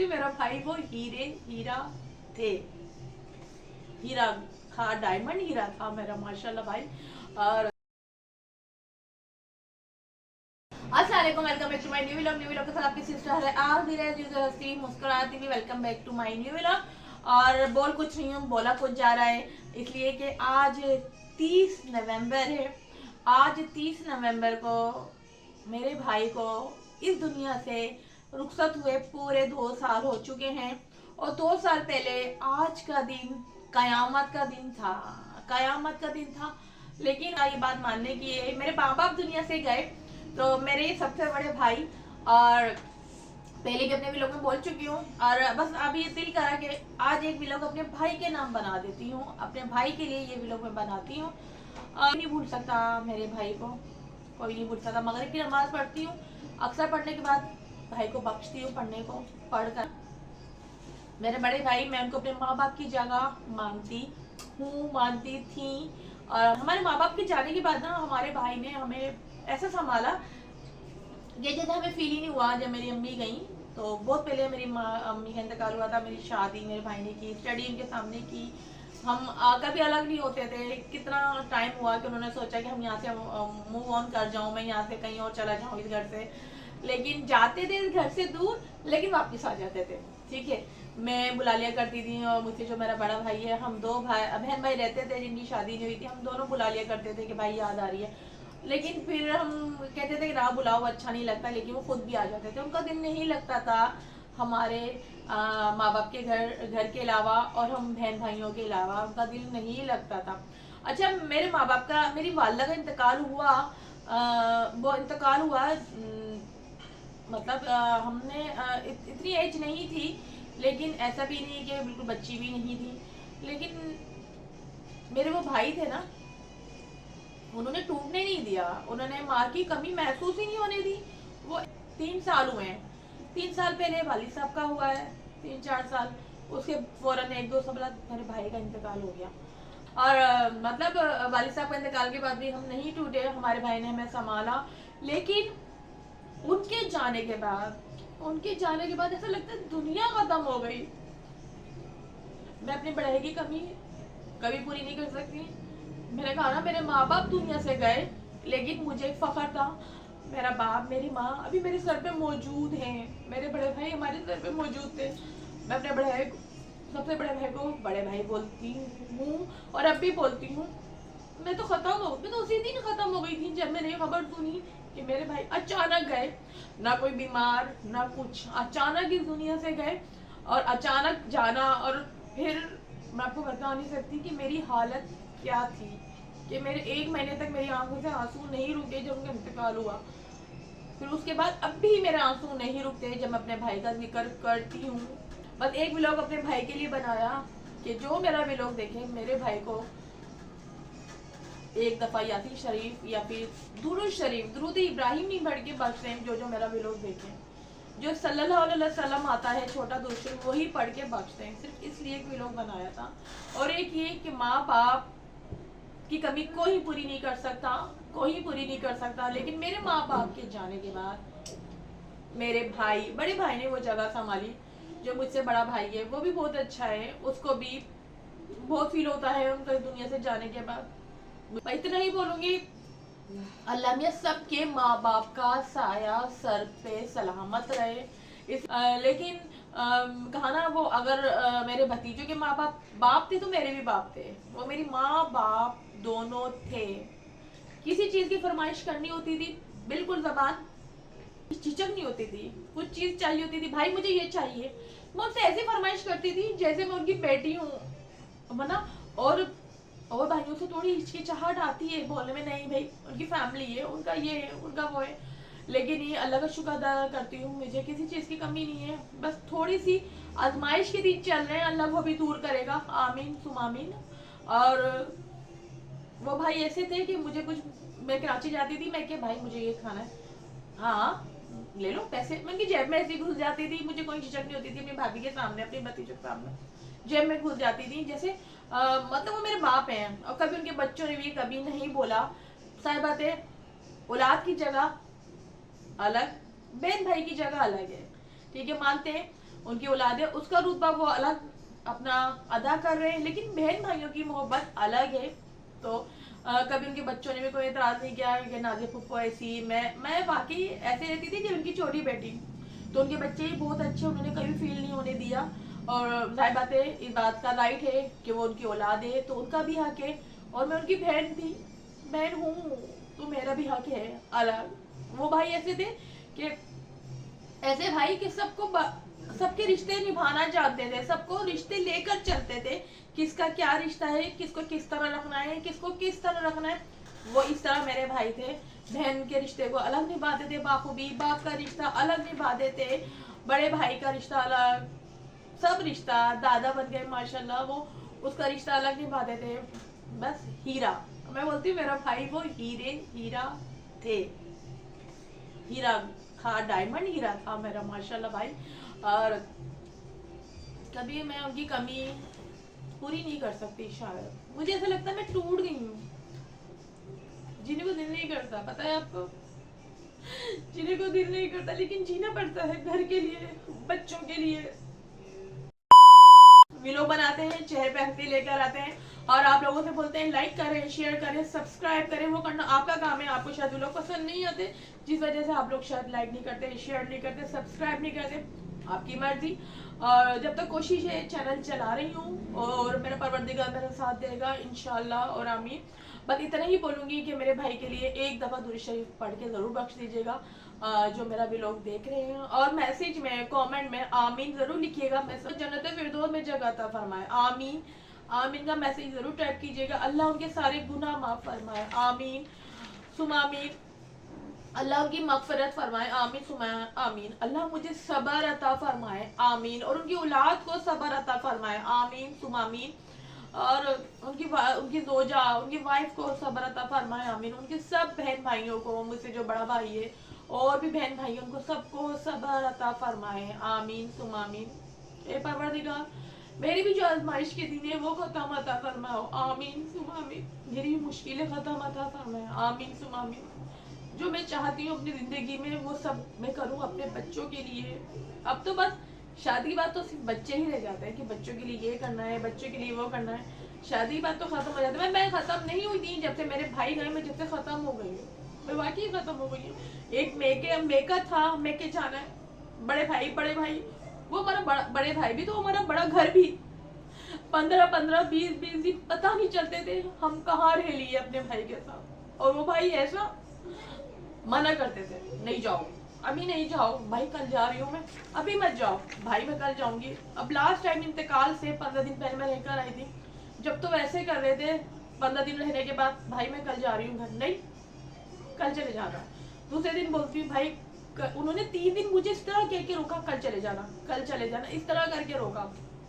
मानती हूँ मेरा भाई वो हीरा थे, हीरा था, डायमंड हीरा था मेरा माशाल्लाह भाई। और अस्सलाम वालेकुम, welcome back to my new vlog. New vlog के साथ आपकी सिस्टर है आज धीरे धीरे हंसती मुस्कुराती हुई। Welcome back to my new vlog. और बोल कुछ नहीं हूँ, बोला कुछ जा रहा है, इसलिए कि आज 30 नवंबर है। आज 30 नवंबर को मेरे भाई को इस दुनिया से रुखसत हुए पूरे 2 साल हो चुके हैं। और 2 साल पहले आज का दिन कयामत का दिन था, कयामत का दिन था। लेकिन ये बात मानने की है, मेरे माँ बाप दुनिया से गए तो मेरे सबसे बड़े भाई, और पहले भी अपने व्लॉग में बोल चुकी हूँ, और बस अभी दिल करा कि आज एक व्लॉग अपने भाई के नाम बना देती हूँ, अपने भाई के लिए ये व्लॉग मैं बनाती हूँ। नहीं भूल सकता मेरे भाई को, कोई नहीं भूल सकता। मगरिब की नमाज पढ़ती हूँ, अक्सर पढ़ने के बाद भाई को बख्शती हूँ पढ़ने को, पढ़कर मेरे बड़े भाई, मैं उनको अपने माँ बाप की जगह मानती हूँ, मानती थी। और हमारे माँ बाप के जाने के बाद ना हमारे भाई ने हमें ऐसा संभाला ये जैसे हमें फील ही नहीं हुआ। जब मेरी अम्मी गई तो बहुत पहले मेरी अम्मी का इंतकाल हुआ था, मेरी शादी मेरे भाई ने की, स्टडी उनके सामने की। हम कभी अलग नहीं होते थे। कितना टाइम हुआ कि उन्होंने सोचा कि हम यहाँ से मूव ऑन कर जाऊँ, मैं यहाँ से कहीं और चला जाऊँ इस घर से। लेकिन जाते थे घर से दूर, लेकिन वापस आ जाते थे। ठीक है, मैं बुला लिया करती थी, और मुझसे जो मेरा बड़ा भाई है, हम दो भाई बहन भाई रहते थे जिनकी शादी नहीं हुई थी, हम दोनों बुला लिया करते थे कि भाई याद आ रही है। लेकिन फिर हम कहते थे कि ना बुलाओ, अच्छा नहीं लगता, लेकिन वो खुद भी आ जाते थे। उनका दिन नहीं लगता था हमारे माँ बाप के घर के अलावा, और हम बहन भाइयों के अलावा उनका दिल नहीं लगता था। अच्छा, मेरे माँ बाप का, मेरी वालदा का इंतकाल हुआ, वो इंतकाल हुआ मतलब हमने इतनी एज नहीं थी, लेकिन ऐसा भी नहीं कि बिल्कुल बच्ची भी नहीं थी। लेकिन मेरे वो भाई थे ना, उन्होंने टूटने नहीं दिया, उन्होंने माँ की कमी महसूस ही नहीं होने दी। वो 3 साल हुए हैं, 3 साल पहले वालिद साहब का हुआ है, 3-4 साल, उसके फौरन 1-2 साल बाद मेरे भाई का इंतकाल हो गया। और मतलब वालिद साहब का इंतकाल के बाद भी हम नहीं टूटे, हमारे भाई ने हमें संभाला। लेकिन उनके जाने के बाद, उनके जाने के बाद ऐसा लगता है दुनिया खत्म हो गई। मैं अपने बड़े की कमी कभी पूरी नहीं कर सकती। मैंने कहा ना, मेरे माँ बाप दुनिया से गए, लेकिन मुझे फख्र था मेरा बाप मेरी माँ अभी मेरे सर पे मौजूद हैं, मेरे बड़े भाई हमारे सर पे मौजूद थे। मैं अपने बड़े भाई, सबसे बड़े भाई को बड़े भाई बोलती हूँ, और अब भी बोलती हूँ। मैं तो उसी दिन खत्म हो गई थी जब मैंने खबर सुनी कि मेरे भाई अचानक गए। ना कोई बीमार ना कुछ, अचानक इस दुनिया से गए, और अचानक जाना। और फिर मैं आपको बता नहीं सकती कि मेरी हालत क्या थी, कि मेरे 1 महीने तक मेरी आंखों से आंसू नहीं रुके जब उनका इंतकाल हुआ। फिर उसके बाद अब भी मेरे आंसू नहीं रुकते जब मैं अपने भाई का जिक्र करती हूँ। बस एक व्लॉग अपने भाई के लिए बनाया कि जो मेरा व्लॉग देखे मेरे भाई को एक दफा यासीन शरीफ या फिर दुरूद शरीफ, दुरूद इब्राहिम नहीं पढ़ के बख्श दें। जो मेरा व्लॉग देखे, जो सल्लल्लाहु अलैहि वसल्लम आता है छोटा दुरूद शरीफ, वही पढ़ के बख्श दें। सिर्फ इसलिए एक व्लॉग बनाया था। और एक ये कि माँ बाप की कमी कोई पूरी नहीं कर सकता, कोई पूरी नहीं कर सकता। लेकिन मेरे माँ बाप के जाने के बाद मेरे भाई, बड़े भाई ने वो जगह संभाली। जो मुझसे बड़ा भाई है वो भी बहुत अच्छा है, उसको भी बहुत फील होता है उनका दुनिया से जाने के बाद। मैं इतना ही बोलूंगी, अल्लाह में सबके माँ बाप का साया सर पे सलामत रहे। लेकिन कहा ना, वो अगर मेरे भतीजों के माँ बाप बाप थे तो मेरे भी बाप थे। वो मेरी माँ बाप दोनों थे। किसी चीज की फरमाइश करनी होती थी, बिल्कुल जबान झिझक नहीं होती थी। कुछ चीज चाहिए होती थी, भाई मुझे ये चाहिए, मैं उनसे ऐसी फरमाइश करती थी जैसे मैं उनकी बेटी हूँ, वरना। और भाइयों से थोड़ी हिचकिचाहट आती है बोलने में, नहीं भाई उनकी फैमिली है, उनका ये है, उनका वो है। लेकिन ये अल्लाह का शुक्र अदा करती हूँ, मुझे किसी चीज़ की कमी नहीं है। बस थोड़ी सी आजमाइश के दिन चल रहे हैं, अल्लाह वो भी दूर करेगा, आमीन सुम आमीन। और वो भाई ऐसे थे कि मुझे कुछ, मैं कराची जाती थी, मैं क्या भाई मुझे ये खाना है, हाँ ले लो पैसे, मैं उनकी जेब में ऐसे घुस जाती थी। मुझे कोई झिझक नहीं होती थी अपनी भाभी के सामने, अपने भतीजों के सामने जेब में घुस जाती थी। जैसे मतलब वो मेरे बाप हैं, और कभी उनके बच्चों ने भी कभी नहीं बोला। सारी बात है, औलाद की जगह अलग, बहन भाई की जगह अलग है, ठीक है, मानते हैं। उनकी औलाद है, उसका रुतबा वो अलग अपना अदा कर रहे हैं, लेकिन बहन भाइयों की मोहब्बत अलग है। तो कभी उनके बच्चों ने भी कोई एतराज नहीं किया कि नाज़िया फुप्पो ऐसी, मैं वाकई ऐसे रहती थी कि उनकी छोटी बेटी, तो उनके बच्चे ही बहुत अच्छे, उन्होंने कभी फील नहीं होने दिया। और जाहिर बात है, इस बात का राइट है कि वो उनकी औलाद है तो उनका भी हक है, और मैं उनकी बहन थी, बहन हूँ, तो मेरा भी हक है अलग। वो भाई ऐसे थे कि ऐसे भाई कि सबके रिश्ते निभाना चाहते थे, सबको रिश्ते लेकर चलते थे, किसका क्या रिश्ता है, किसको किस तरह रखना है, किसको किस तरह रखना है, वो इस तरह मेरे भाई थे। बहन के रिश्ते को अलग निभाते थे बाखूबी, बाप का रिश्ता अलग निभाते थे, बड़े भाई का रिश्ता अलग, सब रिश्ता, दादा बन गए माशाल्लाह, वो उसका रिश्ता अलग निभाते थे। बस हीरा, मैं बोलती हूँ मेरा भाई वो हीरा थे, हीरा था, डायमंड हीरा था मेरा माशाल्लाह भाई। और कभी मैं उनकी कमी पूरी नहीं कर सकती, शायद मुझे ऐसा लगता है मैं टूट गई हूँ। जीने को दिल नहीं करता, पता है आपको, जीने को दिल नहीं करता, लेकिन जीना पड़ता है घर के लिए, बच्चों के लिए। वीडियो बनाते हैं, चेहरे पे हंसी लेकर आते हैं, और आप लोगों से बोलते हैं लाइक करें, शेयर करें, सब्सक्राइब करें, वो करना आपका काम है। आपको शायद वो लोग पसंद नहीं आते, जिस वजह से आप लोग शायद लाइक नहीं करते, शेयर नहीं करते, सब्सक्राइब नहीं करते, आपकी मर्जी। और जब तक कोशिश है चैनल चला रही हूँ, और मेरा परवरदिगार मेरा साथ देगा इंशाल्लाह और आमीन। बस इतना ही बोलूँगी कि मेरे भाई के लिए एक दफ़ा दुरूद शरीफ पढ़ के ज़रूर बख्श दीजिएगा, जो मेरा भी लोग देख रहे हैं, और मैसेज में कमेंट में आमीन ज़रूर लिखिएगा। मैसेज जन्नत फिरदौस में जगह अता फरमाए, आमीन। आमीन का मैसेज ज़रूर टाइप कीजिएगा। अल्लाह उनके सारे गुनाह माफ़ फरमाए, आमीन सुम आमीन। अल्लाह उनकी मगफरत फरमाए, आमीन सुम आमीन। अल्लाह मुझे सबर अता फरमाए, आमीन, और उनकी औलाद को सबर अता फरमाए, आमीन सुम आमीन। और उनकी जोजा, उनकी वाइफ को सबर अता फरमाए, आमीन। उनके सब बहन भाइयों को, मुझसे जो बड़ा भाई है और भी बहन भाई, उनको सबको सबर अता फरमाए, आमीन सुम आमीन। ए परवरदिगार, मेरी भी जो आजमाइश के दिन है वो खत्म अता फरमाओ, आमीन सुम आमीन। मेरी भी मुश्किलें खत्म अता फरमाए, आमीन सुम आमीन। जो मैं चाहती हूँ अपनी जिंदगी में वो सब मैं करूँ अपने बच्चों के लिए। अब तो बस शादी की बात तो सिर्फ बच्चे ही रह जाते हैं कि बच्चों के लिए ये करना है, बच्चों के लिए वो करना है, शादी की बात तो खत्म हो जाती है। मैं खत्म नहीं हुई थी जब से मेरे भाई गए, मैं जब से खत्म हो गई हूँ, मैं वाकई खत्म हो गई हूँ। एक मेका था, मेके जाना है, बड़े भाई वो हमारा बड़े भाई भी तो हमारा बड़ा घर भी, 15-15 20-20 दिन पता नहीं चलते थे हम कहाँ रह लिए अपने भाई के साथ। और वो भाई ऐसा मना करते थे, नहीं जाओ, अभी नहीं जाओ भाई, कल जा रही हूँ मैं, अभी मत जाओ भाई, मैं कल जाऊंगी। अब लास्ट टाइम इंतकाल से 15 दिन पहले मैं रहकर आई थी, जब तो वैसे कर रहे थे, 15 दिन रहने के बाद भाई मैं कल जा रही हूँ घर, नहीं कल चले जाना। दूसरे दिन बोलती हूँ भाई, उन्होंने 3 दिन मुझे इस तरह कह के रोका, कल चले जाना, कल चले जाना, इस तरह करके रोका।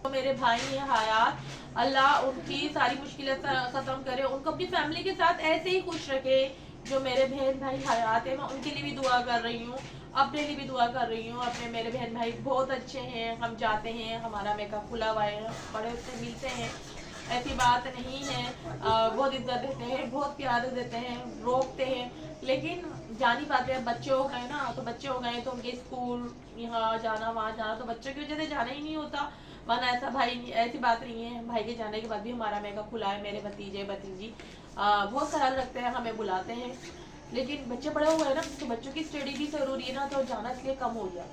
तो मेरे भाई हैं हयात, अल्लाह उनकी सारी मुश्किलें खत्म करे, उनको अपनी फैमिली के साथ ऐसे ही खुश रखे। जो मेरे बहन भाई हयात है, मैं उनके लिए भी दुआ कर रही हूँ, अपने लिए भी दुआ कर रही हूँ। अपने मेरे बहन भाई बहुत अच्छे हैं, हम जाते हैं, हमारा मेकअप खुला हुआ है, बड़े उससे मिलते हैं, ऐसी बात नहीं है, बहुत इज्जत देते हैं, बहुत प्यार देते हैं, रोकते हैं, लेकिन जान ही पाते हैं, बच्चे हो गए ना, तो बच्चे हो गए तो उनके स्कूल यहाँ जाना वहाँ जाना, तो बच्चों की वजह से जाना ही नहीं होता। वरना ऐसा ऐसी बात नहीं है, भाई के जाने के बाद भी हमारा मेकअप खुला है, मेरे भतीजे भतीजी बहुत ख्याल रखते हैं, हमें बुलाते हैं, लेकिन बच्चे बड़े हुए हैं ना, तो बच्चों की स्टडी भी जरूरी है ना, तो जाना इसलिए कम हो गया।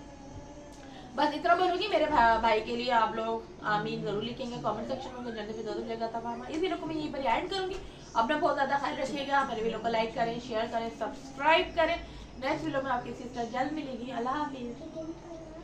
बस इतना बोलूंगी, मेरे भाई के लिए आप लोग आमीन जरूर लिखेंगे कमेंट सेक्शन में, जल्दी से जरूर लेगा तब इस वीडियो को मैं यहीं पर ऐड करूंगी। अपना बहुत ज्यादा ख्याल रखिएगा, मेरे वीडियो को लाइक करें, शेयर करें, सब्सक्राइब करें। नेक्स्ट वीडियो में आपकी सिस्टर जल्द मिलेगी। अल्लाह हाफिज।